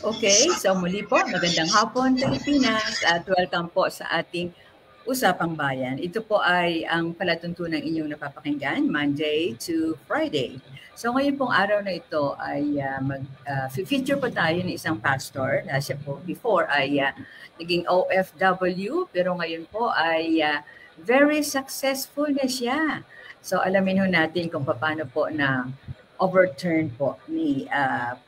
Okay, so muli po, magandang hapon Pilipinas at welcome po sa ating Usapang Bayan. Ito po ay ang palatuntunang inyong napapakinggan Monday to Friday. So ngayon pong araw na ito ay feature po tayo ng isang pastor na siya po before ay naging OFW pero ngayon po ay very successful na siya. So alamin ho natin kung paano po na overturn po ni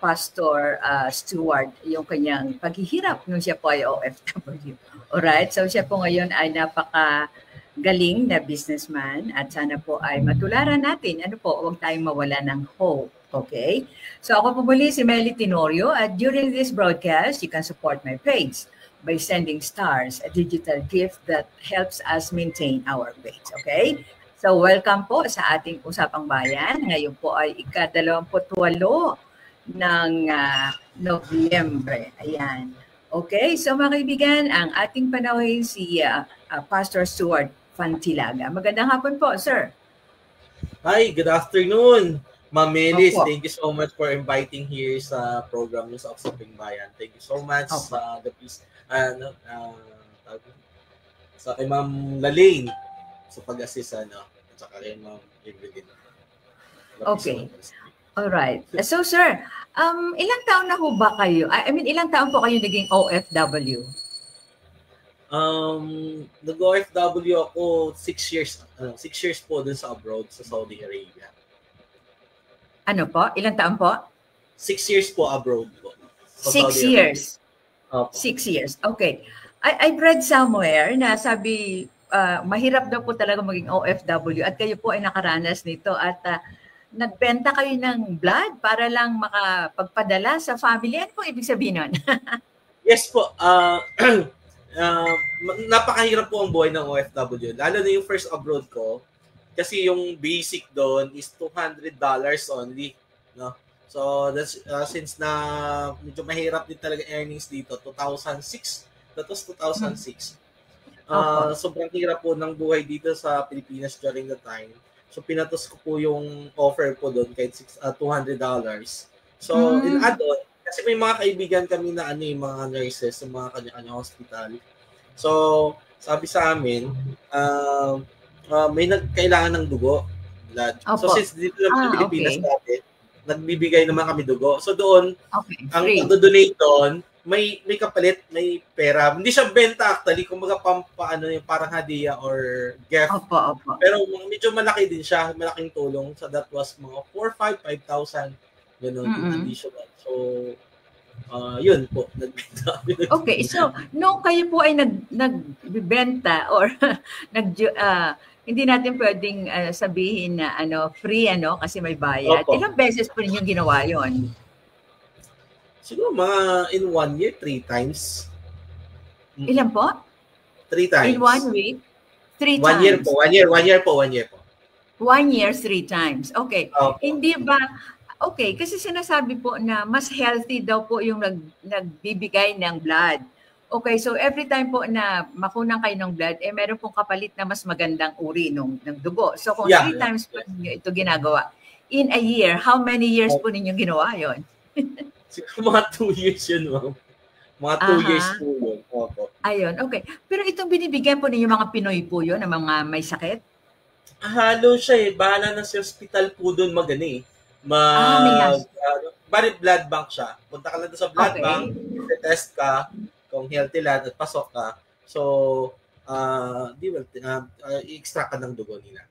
Pastor Stewart yung kanyang paghihirap nung siya po ay OFW. Alright, so siya po ngayon ay napaka-galing na businessman at sana po ay matularan natin. Ano po, huwag tayong mawala ng hope. Okay? So ako po muli si Melly Tenorio at during this broadcast, you can support my page by sending stars, a digital gift that helps us maintain our page. Okay? So welcome po sa ating Usapang Bayan. Ngayon po ay ika-28 ng Nobyembre. Ayan. Okay, so mga kaibigan, ang ating panauhin si Pastor Stewart Fantilaga. Magandang hapon po, sir. Hi, good afternoon. Ma'am Melis, thank you so much for inviting here sa program ng sa Usapang Bayan. Thank you so much sa sa kay Ma'am Lalaine sa pag-assist at saka kay Ma'am Evelyn. Okay. All right. So sir, ilang taon na ho ba kayo? I mean, ilang taon po kayo naging OFW? Nag-OFW ako 6 years. 6 years po dun sa abroad sa Saudi Arabia. Ano po? Ilang taon po? 6 years po abroad po. 6 years. 6 years. Okay. I've read somewhere na sabi mahirap daw po talaga maging OFW at kayo po ay nakaranas nito at nagbenta kayo ng blood para lang makapagpadala sa family. Ano po ibig sabihin nun? Yes po. Napakahirap po ang buhay ng OFW. Lalo na yung first abroad ko. Kasi yung basic doon is $200 only. No? So, that's, since na medyo mahirap din talaga earnings dito, 2006. That was 2006. Sobrang hirap po ng buhay dito sa Pilipinas during the time. So, pinatos ko po yung offer po doon kahit $200. So, in add-on, kasi may mga kaibigan kami na mga nurses sa mga kanya-kanya hospital. So, sabi sa amin, may nagkailangan ng dugo, blood. So, since dito lang sa Pilipinas dati, nagbibigay naman kami dugo. So, doon, ang pag-donate doon, may kapalit, may pera. Hindi siya benta actually, kumbaga parang hadiah or gift. Pero medyo malaki din siya, malaking tulong. So that was mga 4,000, 5,000 ganun additional. So yun po, nagbenta. Okay, so nung kayo po ay nagbebenta or hindi natin pwedeng sabihin na free kasi may bayad. Ilang beses po ninyong ginawa yon? Siguro mga in 1 year, 3 times. Ilan po? 3 times. In 1 week? 3 times? 1 year po. 1 year po. 1 year, 3 times. Okay. Hindi ba, okay, kasi sinasabi po na mas healthy daw po yung nagbibigay ng blood. Okay, so every time po na makunang kayo ng blood, meron pong kapalit na mas magandang uri ng dugo. So kung 3 times po ninyo ito ginagawa, in a year, how many years po ninyo ginawa yon? Siguro mga 2 years yun, ma'am. Mga 2 years po yun. Ayun, okay. Pero itong binibigyan po ninyo mga Pinoy po yun, na mga may sakit? Halo siya Bahala na sa hospital po doon bari blood bank siya. Punta ka lang doon sa blood bank, test ka, kung healthy lang at pasok ka. So, i-extract ka ng dugo nila.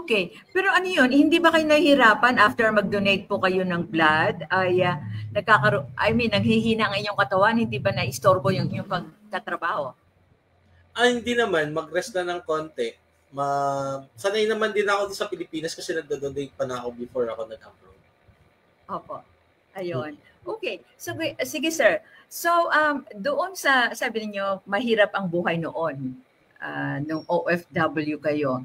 Okay. Pero ano yun, hindi ba kayo nahihirapan after mag-donate po kayo ng blood? Nanghihina ang inyong katawan, hindi ba na-istorbo yung pagtatrabaho? Hindi naman, mag-rest na ng konti. Sanay naman din ako sa Pilipinas kasi nagdo-donate pa na ako before ako nag-abroad. Opo. Ayun. Okay. So, sige sir. So, doon sabi niyo mahirap ang buhay noon. Nung OFW kayo.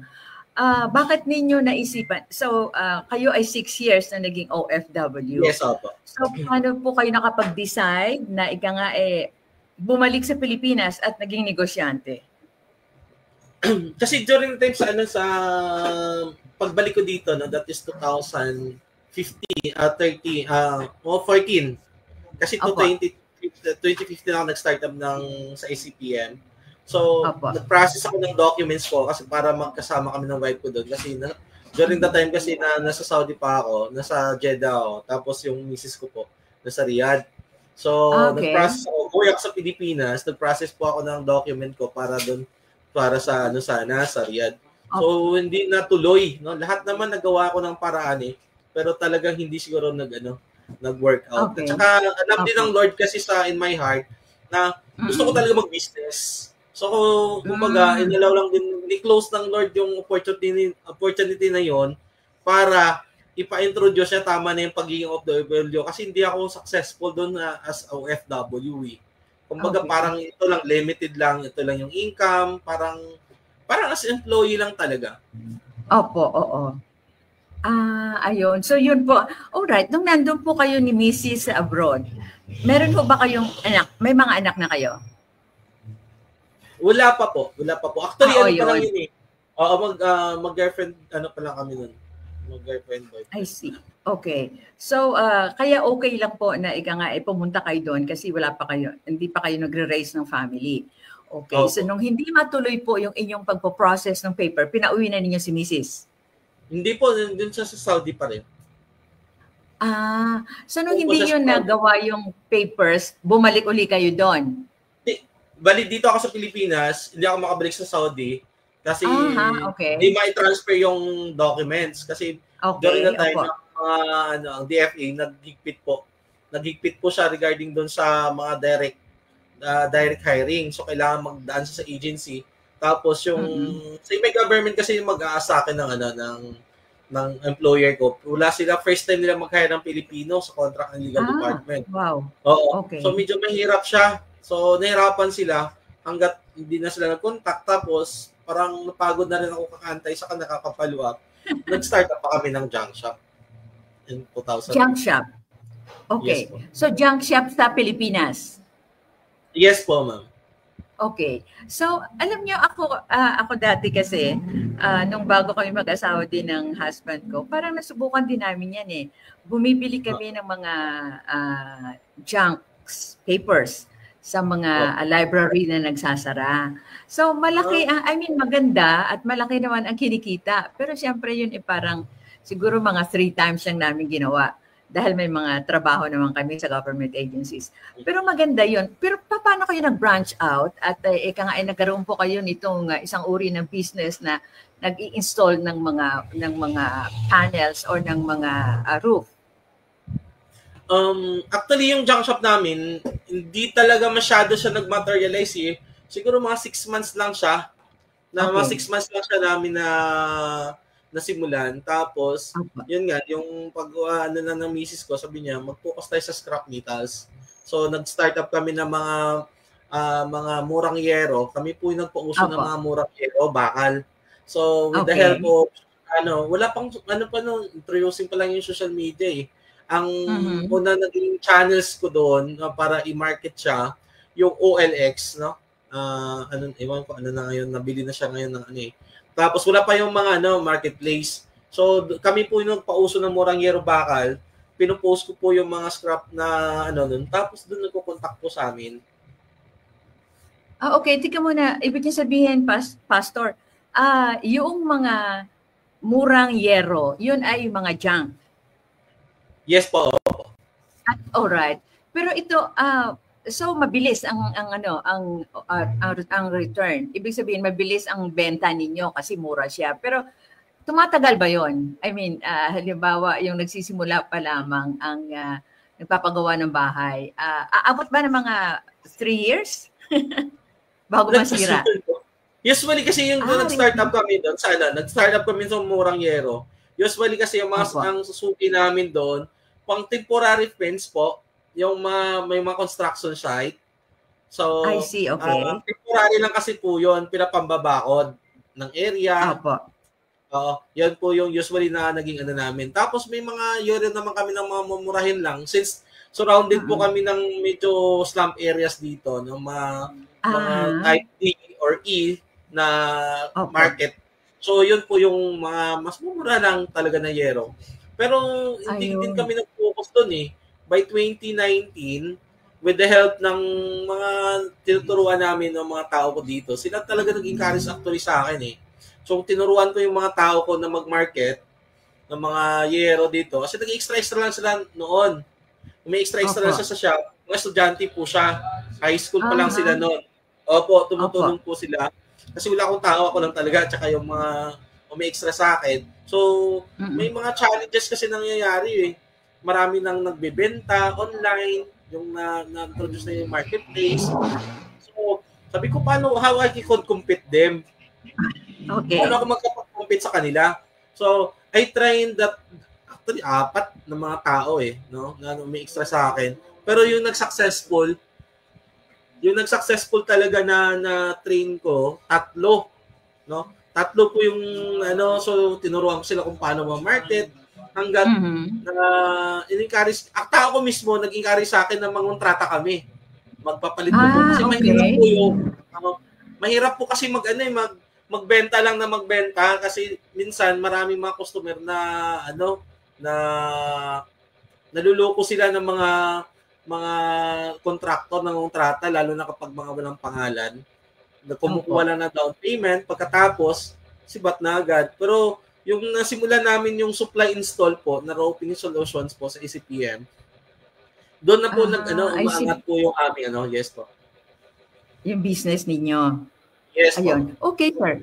Bakit ninyo naisipan? So, kayo ay 6 years na naging OFW. Yes, opo. So, paano po kayo nakapag-decide na bumalik sa Pilipinas at naging negosyante? Kasi during the time sa pagbalik ko dito, that is 2015, 14. Kasi to Opo. 2015 ako nag-startup sa ACPM. So, Opo. nag-process ako ng documents ko kasi para magkasama kami ng wife ko doon. Kasi during the time kasi na nasa Saudi pa ako, nasa Jeddah ako, tapos yung misis ko po, nasa Riyadh. So, Okay. nag-process ako, uwi ako sa Pilipinas, nag-process po ako ng document ko para doon, para sa sa Riyadh. So, hindi natuloy, no? Lahat naman nagawa ko ng paraan pero talagang hindi siguro nag-workout. At Okay. saka alam din ng Opo. Lord kasi in my heart na gusto ko talaga mag-business. So, kumbaga, Mm. inalaw lang din, ni-close ng Lord yung opportunity na yon para ipa-introduce niya tama na yung pagiging OFW kasi hindi ako successful doon as OFW. Kumbaga, Okay. parang ito lang, limited lang, ito lang yung income, parang as employee lang talaga. Opo, oo. Ayun. So yun po. Alright, nung nandun po kayo ni Mrs. sa abroad, meron po ba kayong anak? May mga anak na kayo? Wala pa po. Actually, Oo, pa lang yun. yun Oo, mag-girlfriend, pa lang kami nun. Mag-girlfriend, boyfriend. I see. Okay. So, kaya okay lang po na pumunta kayo doon kasi hindi pa kayo nagre-raise ng family. Okay. So, nung hindi matuloy po yung inyong pagpo-process ng paper, pinauwi na ninyo si Mrs. Hindi po, dun sa Saudi pa rin. So nung hindi yun nagawa yung papers, bumalik uli kayo doon? Bali, dito ako sa Pilipinas, hindi ako makabalik sa Saudi kasi okay. hindi ma-transfer yung documents kasi during the time ang DFA naghigpit po siya regarding doon sa mga direct hiring. So kailangan magdaan sa agency. Tapos yung sa may government kasi yung mag-aasa akin ng employer ko. Wala sila, first time nila mag-hire ng Pilipino sa contract and legal department. Wow. Oo. Okay. So medyo mahirap siya. So nahirapan sila hanggat hindi na sila nag-contact. Tapos parang napagod na rin ako kakantay sa nakaka-follow up. Nag-start up pa kami ng junk shop in 2000. Junk shop? Okay. Yes, so junk shop sa Pilipinas? Yes po, ma'am. Okay. So, alam niyo ako dati kasi nung bago kami mag-asawa din ng husband ko, parang nasubukan din namin yan Bumibili kami ng mga junk papers sa mga library na nagsasara. So, malaki, maganda at malaki naman ang kinikita. Pero siyempre yun parang siguro mga 3 times lang namin ginawa. Dahil may mga trabaho naman kami sa government agencies. Pero maganda yun. Pero paano kayo nag-branch out at nagkaroon po kayo nitong isang uri ng business na nag-i-install ng mga panels or ng mga roof? Actually, yung junk shop namin, hindi talaga masyado siya nag-materialize Siguro mga 6 months lang siya. Mga 6 months lang siya namin nasimulan. Tapos, yun nga, yung ng misis ko, sabi niya, mag-focus tayo sa scrap metals. So, nag-start up kami ng mga murang yero. Kami po yung nagpauso ng mga murang yero, bakal. So, with the help of, wala pang, introducing pa lang yung social media Ang una naging channels ko doon para i-market siya, yung OLX, no? Ewan ko na ngayon, nabili na siya ngayon ng Tapos wala pa yung mga marketplace. So kami po yung pauso ng murang yero bakal. Pinopost ko po yung mga scrap na nun. Tapos doon nagko-contact po sa amin. Okay, tika muna. Ibig niya sabihin, Pastor, yung mga murang yero, yun ay mga junk. Yes po. Alright. Pero ito so mabilis ang return. Ibig sabihin mabilis ang benta ninyo kasi mura siya. Pero tumatagal ba 'yon? I mean, halimbawa yung nagsisimula pa lamang ang nagpapagawa ng bahay. Aabot ba ng mga 3 years? Bago masira. Usually kasi yung nag-start up kami doon, nag-start up kami sa murang yero. Usually kasi yung ang susuki namin doon, pang temporary fence po, yung may mga construction site. So, I see, okay. Temporary lang kasi po yun, pinapambabakod ng area. Yan po yung usually na naging namin. Tapos may mga yun naman kami ng mga mumurahin lang since surrounded po kami ng medyo slum areas dito, ng mga type D or E na market. So, yun po yung mga mas mura lang talaga na yero. Pero hindi din kami nag-focus doon by 2019, with the help ng mga tinuturuan namin ng mga tao ko dito, sila talaga nag-encourage actually sa akin eh. So, tinuruan ko yung mga tao ko na mag-market ng mga yero dito. Kasi nag-extra-extra lang sila noon. May extra-extra lang siya sa shop. Mga estudyante po siya. High school pa lang sila noon. Opo, tumutulong po sila. Kasi wala akong tao, ako lang talaga. Tsaka yung mga may extra sa akin. So, may mga challenges kasi nangyayari eh. Marami nang nagbebenta online, yung na-introduce na yung marketplace. So, sabi ko, how I can compete them? Okay. Paano ako magkapag-compete sa kanila? So, I trained that, actually, 4 na mga tao eh, no? Na may extra sa akin. Pero yung nag-successful talaga na train ko, 3, no? 3 po yung so tinuruan ko sila kung paano ma-market hangga't in-encourage. Ako mismo nag-encourage sa akin na mangontrata kami. Magpapalit po kasi mahirap po kasi magbenta lang na magbenta kasi minsan marami mga customer na na naluloko sila ng mga kontraktor ng kontrata lalo na kapag mga walang pangalan. Kumukuha lang na down payment pagkatapos sibat na agad. Pero yung nasimulan namin yung supply install po na roping solutions po sa ECPM. Doon na po umaangat po yung aming yes po. Yung business ninyo. Yes Ayun. Po. Okay, sir.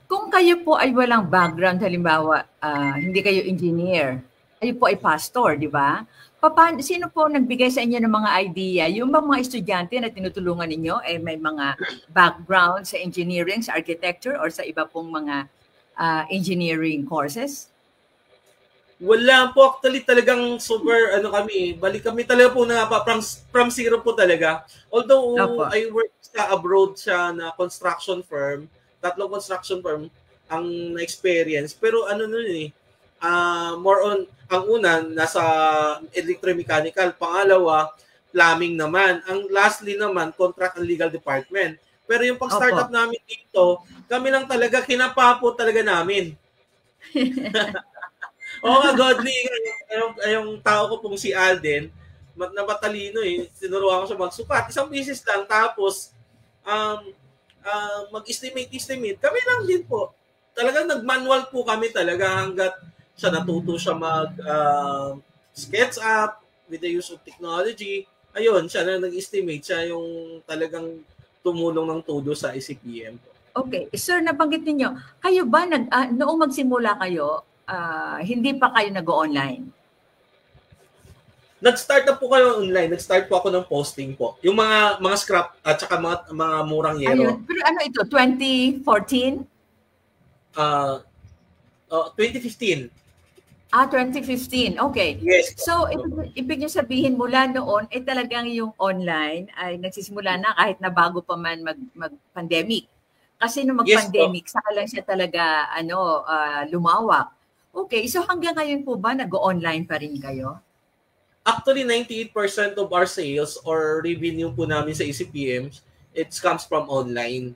Kung kayo po ay walang background, halimbawa, hindi kayo engineer, kayo po ay pastor, di ba? Sino po nagbigay sa inyo ng mga idea? Yung mga estudyante na tinutulungan ninyo ay may mga background sa engineering, sa architecture, or sa iba pong mga engineering courses? Wala po. Actually, talagang super, kami, balik kami talaga po na from zero po talaga. Although, I work sa abroad siya na construction firm, 3 construction firm ang na-experience. Pero more on, ang una, nasa electromechanical. Pangalawa, plumbing naman. Ang lastly naman, contract and legal department. Pero yung pag-startup namin dito, kami lang talaga, kinapa po talaga namin. Godly. Yung tao ko pong si Alden, na matalino eh. Tinuruan ko siya magsukat. Isang business lang. Tapos, mag-estimate. Kami lang din po. Talagang nag-manual po kami talaga hanggat siya natuto siya sketch up with the use of technology. Ayun, siya na nag-estimate. Siya yung talagang tumulong ng todo sa ECPM. Okay. Sir, nabanggit ninyo, kayo ba, noong magsimula kayo, hindi pa kayo nag-online? Nag-start na po kayo online. Nag-start po ako ng posting po. Yung mga scrap at saka mga murang yero. Ayun. Pero ito? 2014? 2015. 2015. Okay. Yes. So, ibig niyo sabihin mula noon, talagang yung online ay nagsisimula na kahit na bago pa man mag-pandemic. Kasi nung mag-pandemic, saka lang siya talaga lumawak. Okay. So, hanggang ngayon po ba nag-online pa rin kayo? Actually, 98% of our sales or revenue po namin sa ECPM, it comes from online.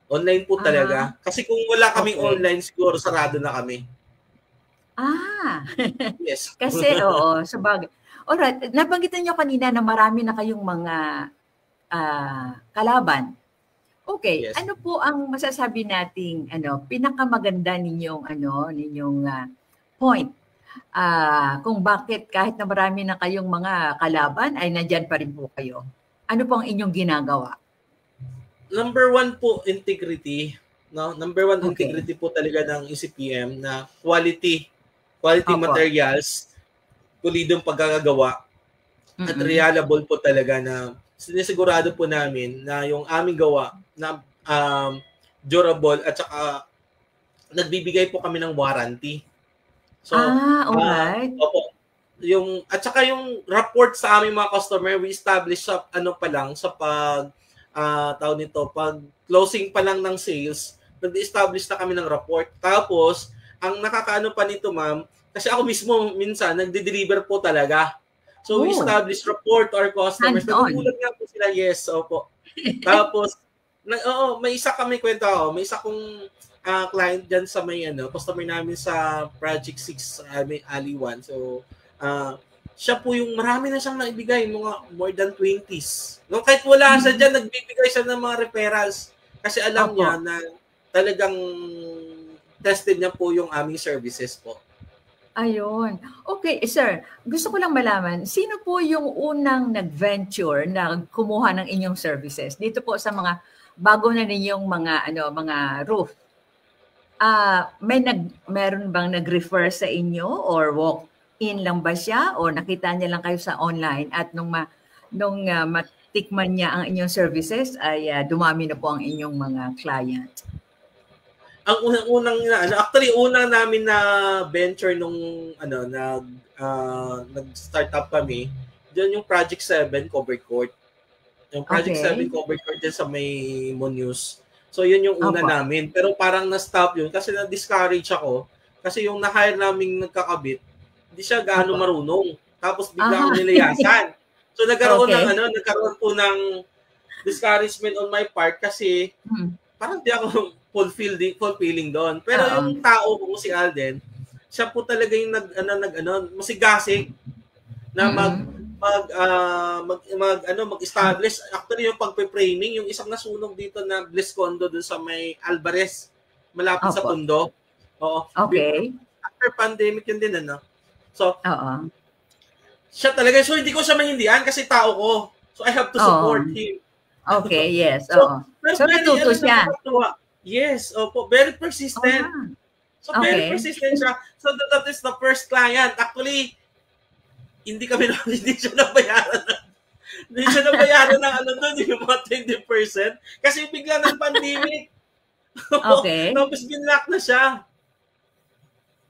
Online po talaga. Kasi kung wala kaming online, siguro sarado na kami. Yes. Kasi, sabagay. Alright, nabanggitan niyo kanina na marami na kayong mga kalaban. Okay, yes. Ano po ang masasabi nating pinakamaganda ninyong point? Kung bakit kahit na marami na kayong mga kalaban ay nandyan pa rin po kayo. Ano po ang inyong ginagawa? Number 1 po, integrity. No? Number 1, integrity po talaga ng ECPM na quality materials, pulidong pagkakagawa, at reliable po talaga na sinisigurado po namin na yung aming gawa na durable at saka nagbibigay po kami ng warranty. So, alright. At saka yung report sa aming mga customer, we establish sa pag closing pa lang ng sales, nag-establish na kami ng report. Tapos, ang nakakaano pa nito, ma'am, kasi ako mismo minsan nagde-deliver po talaga. So, we establish report to our customers. Nagugulat nga po sila, yes, opo. Tapos, may isa kami kwento ako. May isa kong client dyan sa customer namin sa Project 6, Ali 1. So, siya po yung marami na siyang naibigay, mga more than 20s. No, kahit wala siya dyan, nagbibigay siya ng mga referrals. Kasi alam niya na talagang tested niya po yung aming services po. Ayun. Okay, sir. Gusto ko lang malaman, sino po yung unang nag-venture na kumuha ng inyong services dito po sa mga bago na ninyong mga roof? Meron bang nag-refer sa inyo or walk-in lang ba siya or nakita niya lang kayo sa online at nung matikman niya ang inyong services ay dumami na po ang inyong mga client? Ang unang actually unang namin na venture nung nag-start up kami, diyan yung Project 7 Covered Court. Yung Project 7 Covered Court din sa may Muñoz. So yun yung una namin. Pero parang na-stop yun kasi na-discourage ako. Kasi yung na-hire naming nagkakabit, hindi siya gaano marunong. Tapos bigla akong nilayasan. So nagkaroon po ng discouragement on my part kasi parang di ako fulfilling doon. Pero yung tao ko si Alden, siya po talaga yung masigasig na mag-establish. Actually yung pagpe-framing, yung isang nasunog dito na Bliss Condo doon sa may Alvarez, malapit sa Tondo. Oo. Okay. After pandemic yun din So, siya talaga, so hindi ko siya mahindihan kasi tao ko. So I have to support him. Okay, yes. So natuto siya. Yes, very persistent. So very persistent siya. So that is the first client. Actually, hindi siya nabayaran. Hindi siya nabayaran ng yung mga 20% kasi bigla ng pandemic. Okay. Tapos binlock na siya.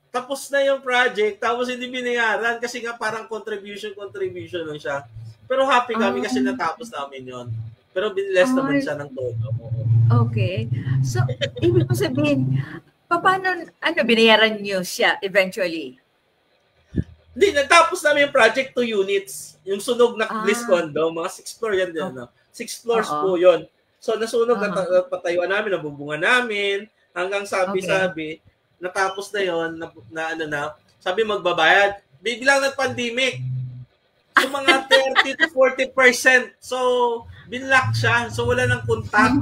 Tapos na yung project, tapos hindi binayaran kasi nga parang contribution lang siya. Pero happy kami kasi natapos namin yon. Pero binless naman siya ng todo. Okay. So, ibig ko sabihin, paano, binayaran niyo siya eventually? Hindi, natapos namin yung project 2 units. Yung sunog na Bliss Condo, mga 6 floor yan din. 6 floors po yun. So, nasunog, napatayuan namin, nabubunga namin, hanggang sabi-sabi, natapos na yon sabi magbabayad. Biglang nag-pandemic. So, mga 30 to 40%. So, binlock siya. So, wala nang contact.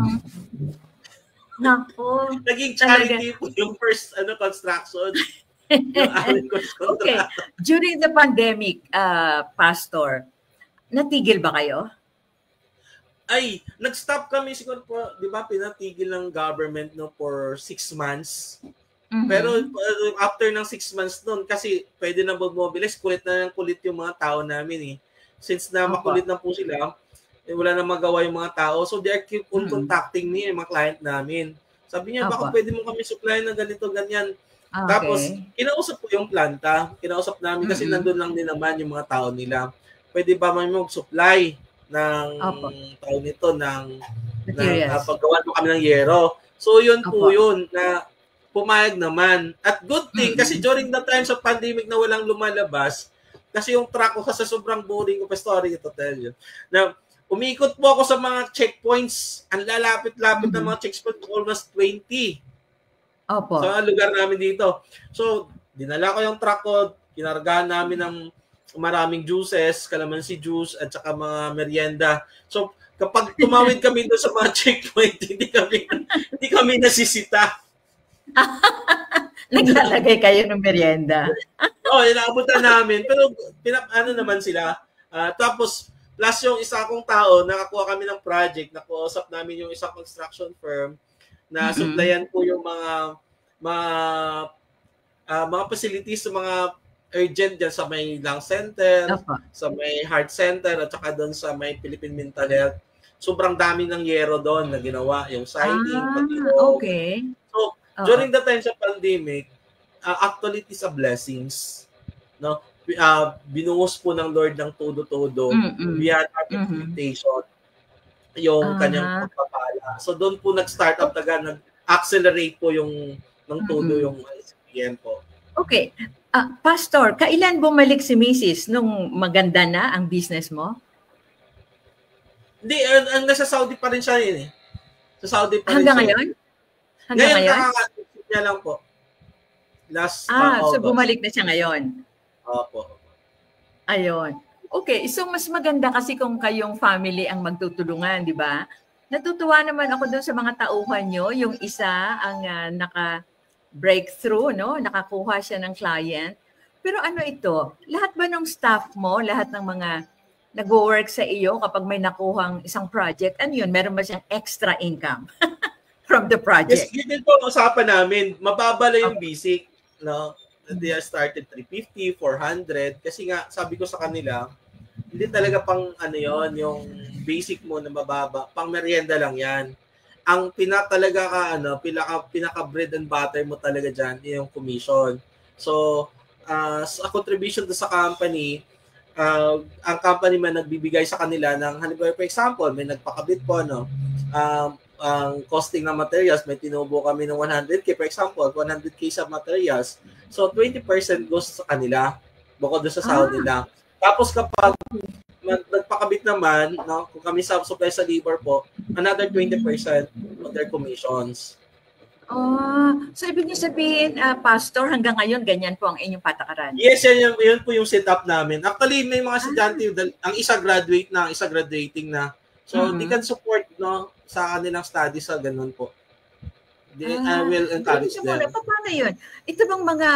Nako. Naging charity po yung first construction. Okay. During the pandemic, Pastor, natigil ba kayo? Ay, nag-stop kami siguro po, di ba, pinatigil ng government for 6 months. Pero after ng 6 months noon, kasi pwede na mag-mobilize, kulit yung mga tao namin eh. Since na makulit na po sila, wala na magawa yung mga tao. So they keep on contacting me, yung mga client namin. Sabi niya, baka pwede mo kami supply ng ganito, ganyan. Okay. Tapos, kinausap ko yung planta. Kinausap namin kasi nandun lang din naman yung mga tao nila. Pwede ba may mag-supply ng tao nito, ng paggawa mo kami ng yero. So, yun po yun na pumayag naman. At good thing, kasi during the time sa pandemic na walang lumalabas, kasi yung truck ko kasi sobrang boring ko pa story ito tell you. Na umikot po ako sa mga checkpoints. Ang lalapit-lapit na mga checkpoints, almost 20. Opo. Sa lugar namin dito. So, dinala ko yung truck ko, kinargahan namin ng maraming juices, calamansi juice, at saka mga merienda. So, kapag tumawid kami doon sa mga checkpoint, hindi kami nasisita. Naglalagay kayo ng merienda. Inaabutan namin. Pero, naman sila. Tapos, plus yung isa kong tao, nakakuha kami ng project, nakuusap namin yung isang construction firm na supplyan po yung mga facilities sa mga urgent dyan sa may lung center, sa may heart center, at saka doon sa may Philippine Mental Health. Sobrang dami ng yero doon na ginawa, yung siding, okay. So, during the time sa pandemic, actually it is a blessings. No? Binuhos po ng Lord ng todo-todo. We had our expectation yung kanyang pagpapala. So doon po nag-start up nag-accelerate po yung ng todo yung SPM po. Okay. Pastor, kailan bumalik si Mrs. nung maganda na ang business mo? Hindi, nasa Saudi pa rin siya yun eh. Sa Saudi pa rin hanggang siya. Ngayon? Hanggang ngayon? Nakaka-visit niya lang po. Last so bumalik na siya ngayon? Opo. Ayun. Okay, so mas maganda kasi kung kayong family ang magtutulungan, di ba? Natutuwa naman ako doon sa mga tauhan nyo. Yung isa ang naka-breakthrough, no? Nakakuha siya ng client. Pero ano ito? Lahat ba ng staff mo, lahat ng mga nag-work sa iyo kapag may nakuhang isang project, ano yun? Meron ba siyang extra income from the Yes, project? yun din po ang usapan namin. Mababa lang yung basic, no? They are started 350, 400 kasi nga sabi ko sa kanila, hindi talaga pang ano yon yung basic mo na mababa, pang merienda lang yan. Ang pinakalaga ka ano, pinaka bread and butter mo talaga diyan yung commission. So, sa contribution to sa company, ang company man nagbibigay sa kanila ng halimbawa for example, may nagpakabit po no. Ang costing ng materials, may tinubo kami ng 100k for example, 100k sa materials. So 20% goes sa kanila bukod doon sa sahod nila. Tapos kapag nagpakabit naman, no, kung kami sa supply sa labor po, another 20% of their commissions. So ibig niyo sabihin, Pastor, hanggang ngayon, ganyan po ang inyong patakaran? Yes, yun po yung setup namin. Actually, may mga estudyante, ang isa graduate na, ang isa graduating na. So, they can support no, sa kanilang studies sa ganun po. I will encourage them. Paano yun? Ito bang mga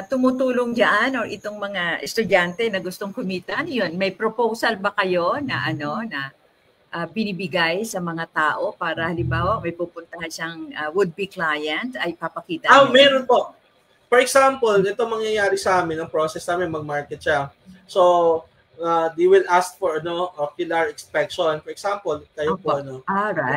tumutulong dyan or itong mga estudyante na gustong kumita, ano yun? May proposal ba kayo na binibigay sa mga tao para halimbawa may pupuntahan siyang would-be client ay papakita? Meron po. For example, ito mangyayari sa amin, ang process namin mag-market siya. So, they will ask for ocular inspection. For example, kayo po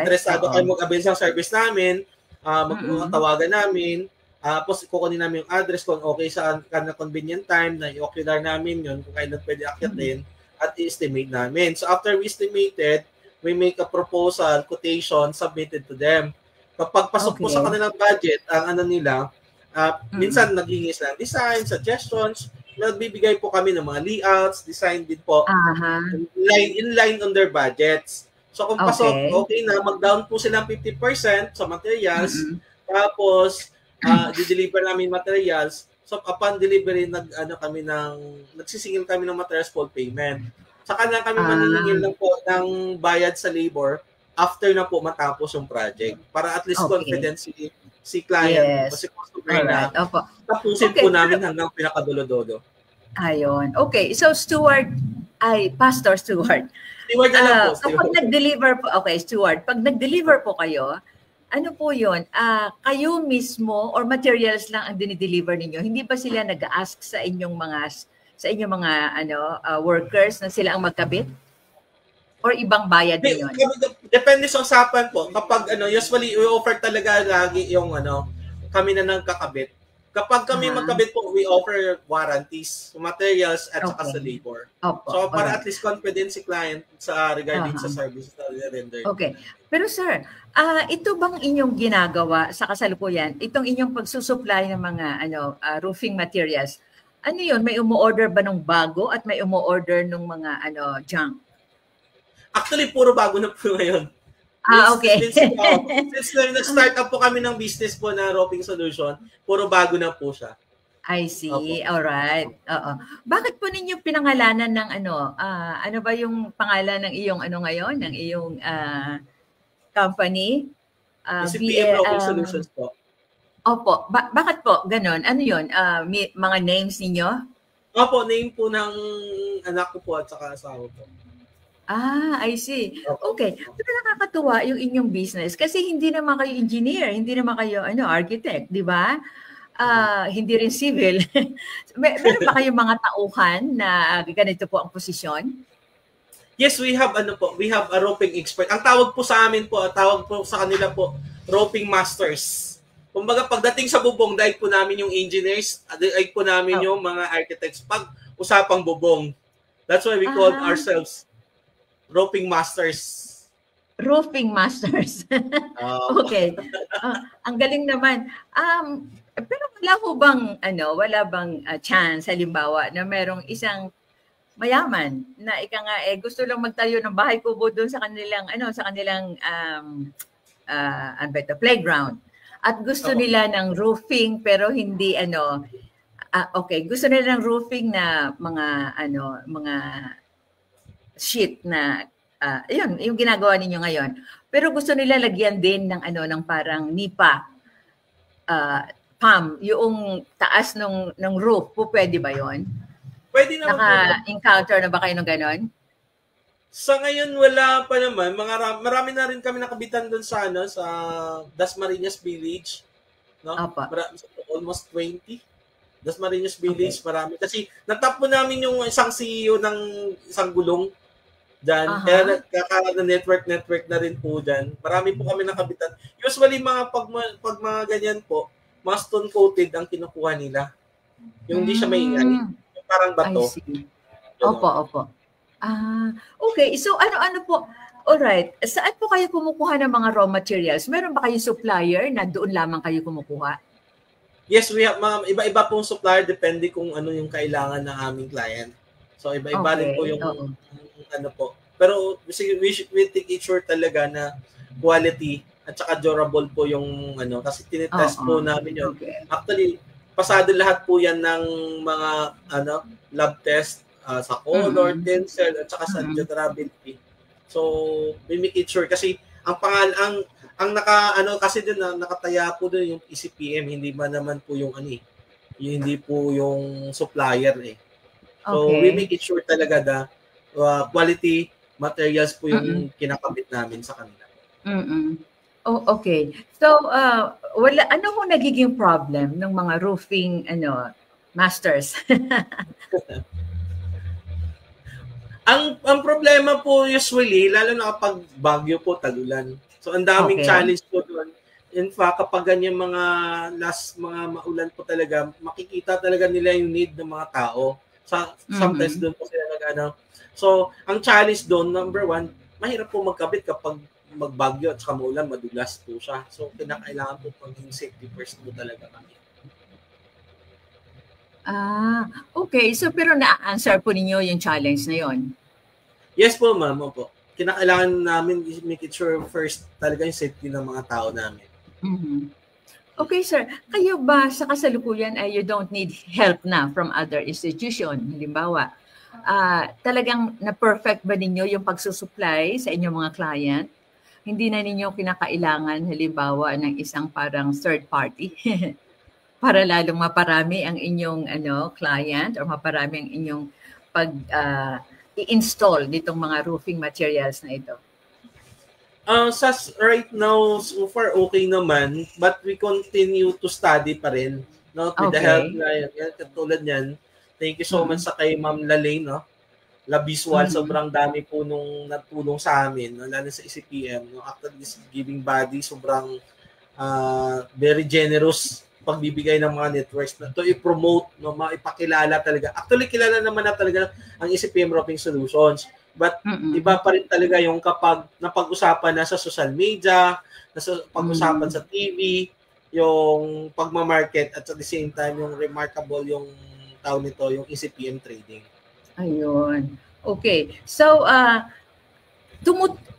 interesado kayo mag-avail sa service namin, magtawagan namin, tapos kukunin namin yung address kung okay sa kanang convenient time na i-ocular namin yun, kung kailan pwede akyatin, at i-estimate namin. So after we estimated, we make a proposal, quotation, submitted to them. Kapag pasok po sa kanilang budget, ang ano nila, minsan naghihingis lang design, suggestions, nagbibigay po kami ng mga layouts, design din po, in line on their budgets. So kung pasok, okay na, mag-down po sila 50% sa materials, tapos di-deliver namin materials. So upon delivery, nagsisingil kami ng materials full payment. Saka na kami maningil lang po ng bayad sa labor after na po matapos yung project. Para at least confident si client o si customer na tapusin po namin hanggang pinakadulo-dulo. Ayun. Okay. So, Pastor Stuart. Steward na lang po. Kapag nag-deliver po, Stuart, pag nag-deliver po kayo, ano po yun? Kayo mismo or materials lang ang dinideliver ninyo? Hindi ba sila nag-ask sa inyong mga workers na sila ang magkabit? Or ibang bayad din yun? Depende sa usapan po. Kapag usually we offer talaga lagi yung kami na nagkakabit. Kapag kami magkabit po, we offer warranties, materials at saka sa labor. So para at least confident si client sa regarding sa service na render. Okay. Pero sir, ito bang inyong ginagawa sa kasalukuyan? Itong inyong pagsusupply ng mga roofing materials, ano yun? May umu-order ba ng bago at may umu-order ng mga junk? Actually, puro bago na po ngayon. Okay. Since nag-start up po kami ng business po na roofing solution, puro bago na po siya. I see. Okay. Alright. Bakit po ninyo pinangalanan ng ano ba yung pangalan ng iyong ngayon, ng iyong company? PM Roofing Solutions po. Opo. Bakit po ganon? Ano yun? Mga names ninyo? Opo, name po ng anak ko po at saka asawa po. I see. Okay. Pero nakakatuwa yung inyong business kasi hindi naman kayo engineer, hindi naman kayo architect, di ba? Hindi rin civil. Meron ba kayong mga tauhan na ganito po ang posisyon? Yes, we have we have a roofing expert. Ang tawag po sa amin po, tawag po sa kanila po, roofing masters. Kumbaga pagdating sa bubong, daig po namin yung engineers, daig po namin yung mga architects pag usapang bubong. That's why we call ourselves roofing masters. Roofing masters. Okay. Ang galing naman. Pero wala bang chance halimbawa na merong isang mayaman na gusto lang magtayo ng bahay kubo doon sa kanilang playground. At gusto nila ng roofing pero hindi Okay, gusto nila ng roofing na mga sheet na yun, yung ginagawa ninyo ngayon. Pero gusto nila lagyan din ng ng parang nipa, PAM, yung taas ng roof. Pwede ba yon? Pwede naman po. Naka-encounter na ba kayo ng ganon? Sa ngayon wala pa naman. Marami na rin kami nakabitan doon sa sa Dasmariñas Village, no? Almost 20. Dasmariñas Village, okay. Marami. Kasi natap po namin yung isang CEO ng isang gulong dyan. Kaya network na rin po dyan. Marami po kami nakabitan. Usually pag mga ganyan po, mga stone coated ang kinukuha nila. Yung hindi siya maingay. Yung parang bato. Opo. Okay. So ano po? Alright. Saan po kayo kumukuha ng mga raw materials? Meron ba kayong supplier na doon lamang kayo kumukuha? Yes, we have iba-iba pong supplier depende kung ano yung kailangan ng aming client. So iba-iba rin po yung ano po. Pero we take it sure talaga na quality at saka durable po yung kasi tinetest po namin yun. Okay. Actually, pasado lahat po yan ng mga lab test sa color, tensile, at saka sa durability. So, we make it sure kasi ang kasi din nakataya po doon yung ECPM, hindi ba naman po yung hindi po yung supplier So, we make it sure talaga na quality materials po yung kinakabit namin sa kanila. Oh, okay. So, ano ho nagiging problem ng mga roofing masters? Ang problema po usually, lalo na kapag bagyo po, tag-ulan. So, ang daming challenge po doon. In fact, kapag ganyan mga maulan po talaga, makikita talaga nila yung need ng mga tao. Sometimes doon po sila So, ang challenge doon, number one, mahirap po magkabit kapag magbagyo at saka maulan, madulas po siya. So, kinakailangan po maging safety first po talaga kami. Okay. So, pero na-answer po ninyo yung challenge na yon? Yes po, ma'am. Opo. Kinakailangan namin make it sure first talaga yung safety ng mga tao namin. Okay, sir. Kayo ba sa kasalukuyan ay you don't need help na from other institution? Halimbawa, talagang na-perfect ba ninyo yung pagsusupply sa inyong mga client? Hindi na ninyo kinakailangan halimbawa ng isang parang third party para lalong maparami ang inyong client or maparami ang inyong i-install nitong mga roofing materials na ito? Right now, so far okay naman, but we continue to study pa rin, no? With the help na katulad niyan. Thank you so much sa kay Ma'am Lalay, no? La Visual, sobrang dami po nung natulong sa amin, no? Lalo sa ECPM, no? After this giving body, sobrang very generous pagbibigay ng mga networks na to i-promote, no, maipakilala talaga. Actually, kilala naman na talaga ang ECPM Roofing Solutions. But iba pa rin talaga yung kapag napag-usapan na sa social media, pag-usapan sa TV, yung pagmamarket at at the same time yung remarkable yung tawag nito, yung ECPM trading. Ayun. Okay. So,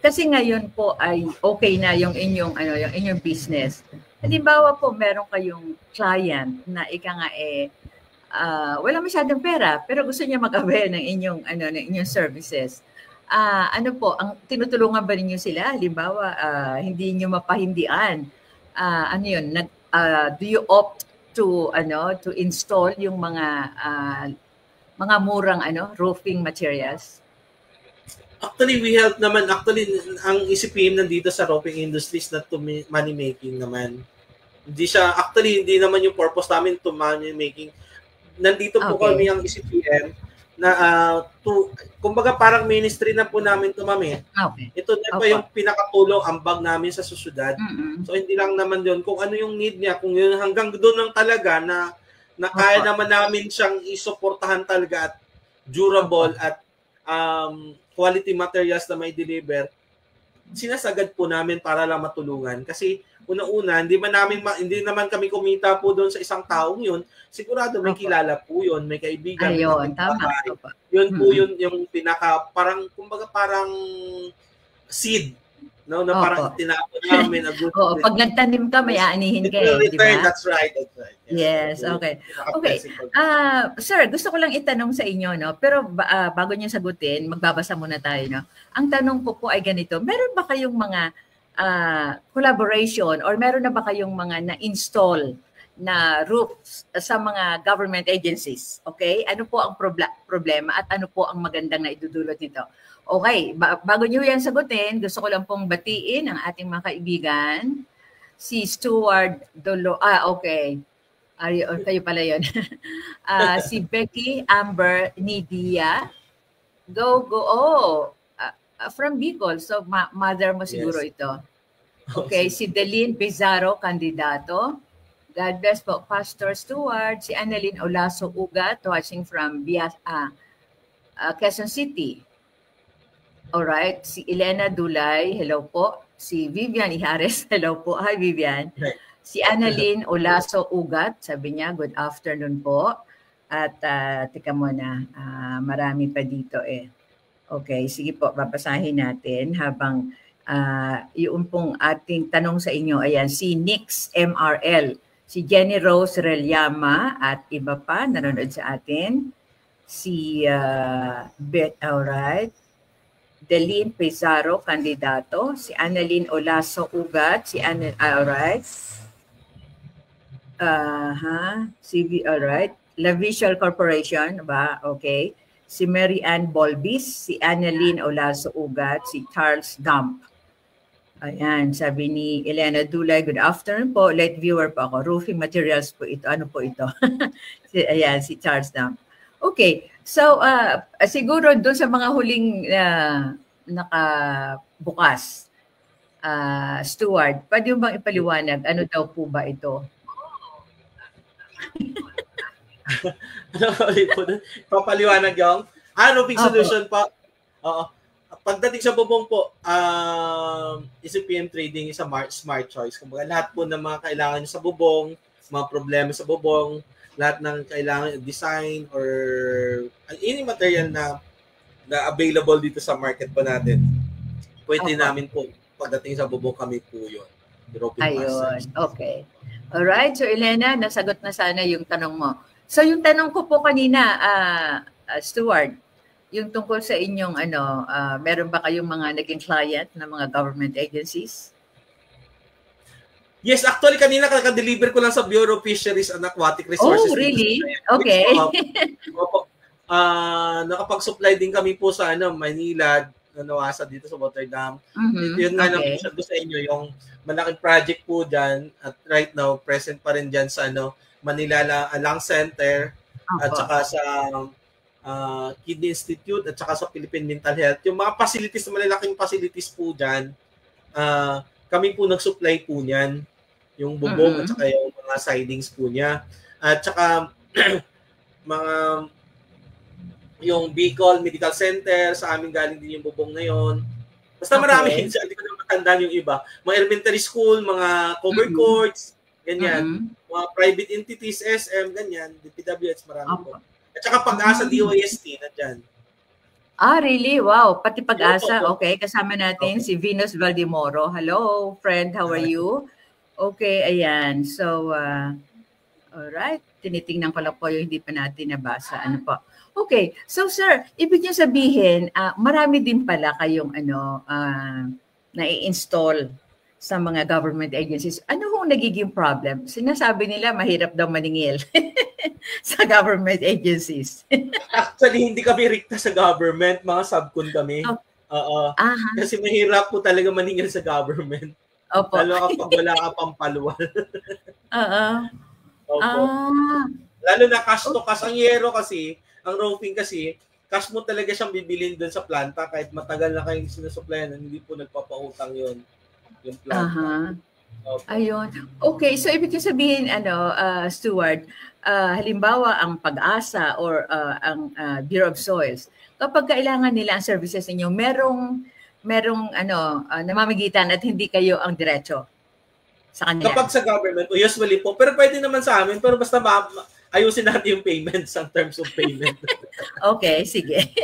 kasi ngayon po ay okay na yung inyong business. Halimbawa po, meron kayong client na wala masyadong pera pero gusto niya mag-avail ng inyong services. Ano po, ang tinutulungan ba ninyo sila? Halimbawa, hindi niyo mapahindian. Do you opt to install yung mga murang roofing materials? Actually, we help naman. Actually, ang ECPM nandito sa roofing industries na to money making naman. Hindi naman yung purpose namin to money making. Nandito po kami ang ECPM na kumbaga parang ministry na po namin to, ma'am. Ito na po yung pinakatulong ambag namin sa susyudad. So hindi lang naman yun kung ano yung need niya, kung yun hanggang doon lang talaga na kaya naman namin siyang isuportahan talaga at durable at quality materials na may deliver, sinasagad po namin para lang matulungan. Kasi una-una, hindi naman kami kumita po doon sa isang taong yun. Sigurado may kilala po yun, may kaibigan. Ayun, tama. Yun po yun yung pinaka, parang, kumbaga parang seed No, na parang tinapon namin. Oo, pag nagtanim ka, may aanihin ka eh, di ba? That's right, that's right. Yes, okay. Okay. Sir, gusto ko lang itanong sa inyo, no? Pero bago niyo sagutin, magbabasa muna tayo, no? Ang tanong ko po ay ganito, meron ba kayong mga collaboration or meron na ba kayong mga na-install na roofs sa mga government agencies? Okay? Ano po ang problema at ano po ang magandang na idudulot nito? Okay, bago nyo yan sagutin, gusto ko lang pong batiin ang ating mga kaibigan. Si Stuart Dolo, okay. Kayo pala yun. Si Becky Amber Nidia. Go. From Bicol. So, mother mo siguro ito. Okay, si Deline Pizarro, kandidato. God bless po, Pastor Stuart. Si Annalyn Olaso Ugat, watching from Quezon City. Alright, si Elena Dulay, hello po. Si Vivian Ihares, hello po. Hi Vivian. Si Annalyn Olaso Ugat, sabi niya, good afternoon po. At teka muna, marami pa dito eh. Okay, sige po, babasahin natin habang yung pong ating tanong sa inyo. Ayan, si Nix MRL, si Jenny Rose Reliama at iba pa nanonood sa atin. Si Beth, alright. Deline Pizarro, kandidato. Si Annalyn Olaso Ugat. Si alright. Alright. La Visual Corporation, ba? Okay. Si Mary Ann Bolbis. Si Annalyn Olaso Ugat. Si Charles Dump. Ayan, sabi ni Elena Dulay, good afternoon po. Light viewer po ako. Roofing materials po ito. Ano po ito? Ayan, si Charles Dump. Okay, so siguro doon sa mga huling nakabukas, Stuart, pwede mo bang ipaliwanag ano daw po ba ito? Papaliwanag yung roofing solution pa. Pagdating sa bubong po, ECPM Trading is a smart choice. Kumbaga lahat po ng mga kailangan nyo sa bubong, mga problema sa bubong, lahat ng kailangan design or any material na available dito sa market po natin. Pwede namin po pagdating sa bubong kami po yun. Ayun, okay. Alright, so Elena, nasagot na sana yung tanong mo. So yung tanong ko po kanina, Stuart, yung tungkol sa inyong meron ba kayong mga naging client na mga government agencies? Yes, actually kanina kaka-deliver ko lang sa Bureau of Fisheries and Aquatic Resources. Oh, really? Okay. Nakapag-supply din kami po sa Manila, Nawasa dito sa Rotterdam. Yun nga lang po sa inyo, yung malaking project po dyan at right now, present pa rin dyan sa Manila Lung Center at saka sa Kidney Institute at saka sa Philippine Mental Health. Yung mga facilities, malalaking facilities po dyan, kami po nag-supply po niyan, yung bubong at saka yung mga sidings po niya. At saka yung Bicol Medical Center, sa amin galing din yung bubong na yon. Basta marami, hindi ko na matandaan yung iba. Mga elementary school, mga cover courts, ganyan. Mga private entities, SM, ganyan. DPWH, marami po. At saka Pag-asa DOST, nandyan. Really? Wow. Pati Pag-asa. Okay. Kasama natin si Venus Valdemoro. Hello, friend. How are you? Okay. Ayan. So, alright. Tinitingnan ko lang po yung hindi pa natin nabasa. Ano po? Okay. So, sir, ibig niyo sabihin, marami din pala kayong na-i-install sa mga government agencies. Ano hong nagiging problem? Sinasabi nila mahirap daw maningil sa government agencies. Actually, hindi kami rikta sa government. Mga subcon kami. Kasi mahirap po talaga maningil sa government. Opo. Lalo kapag wala ka pang paluwal. Lalo na cash to cash. Ang yero kasi, ang roofing kasi, cash mo talaga siyang bibilin doon sa planta kahit matagal na kayong sinusuplayan, hindi po nagpapautang yun. Yung planta. Ayun. Okay, so ibig sabihin, Stuart, halimbawa ang Pag-asa or ang Bureau of Soils, kapag kailangan nila ang services ninyo, merong namamagitan at hindi kayo ang diretso sa kanila. Kapag sa government, usually po, pero pwede naman sa amin, pero basta ayusin natin yung payments ang terms of payment. Okay, sige.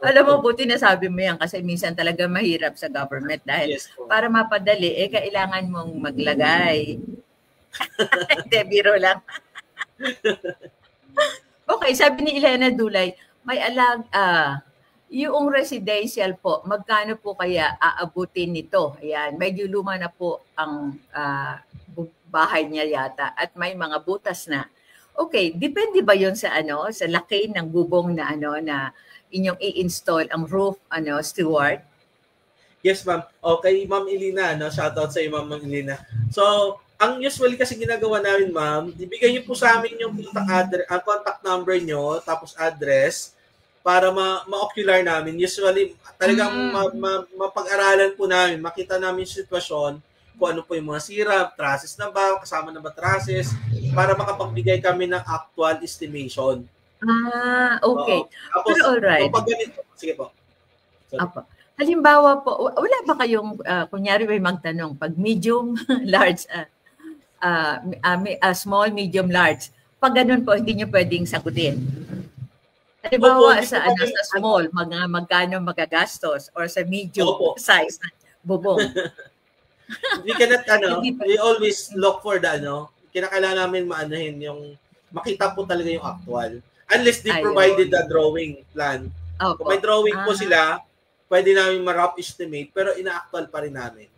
Alam mo, buti na sabi mo yan kasi minsan talaga mahirap sa government dahil Yes po. para mapadali, kailangan mong maglagay. Hindi, biro lang. Okay, sabi ni Elena Dulay, may yung residential po, magkano po kaya aabutin nito? Ayan, medyo luma na po ang bahay niya yata at may mga butas na. Okay, depende ba 'yon sa sa laki ng bubong na na inyong i-install ang roof Stuart? Yes, ma'am. Okay, Ma'am Elena, shoutout sa iyo, Ma'am Elena. So, ang usually kasi ginagawa namin, ma'am, ibigay niyo po sa amin yung contact number niyo, tapos address para ma-ocular namin. Usually, talagang mapag-aralan po namin, makita namin yung sitwasyon, kung ano po yung mga sira, trusses na ba, kasama na ba trusses, para makapagbigay kami ng actual estimation. Okay. Tapos, pero alright. Pag ganito, sige po. Apo. Halimbawa po, wala ba kayong, kunyari may magtanong, pag medium, large, small, medium, large, pag ganun po, hindi nyo pwedeng sagutin. Halimbawa sa small, magkano magagastos, or sa medium size na bubong. We cannot, we always look for the, kinakailangan namin maanahin yung, makita po talaga yung actual. Unless they provided the drawing plan. Kung may drawing po sila, pwede namin ma-rough estimate, pero ina-actual pa rin namin.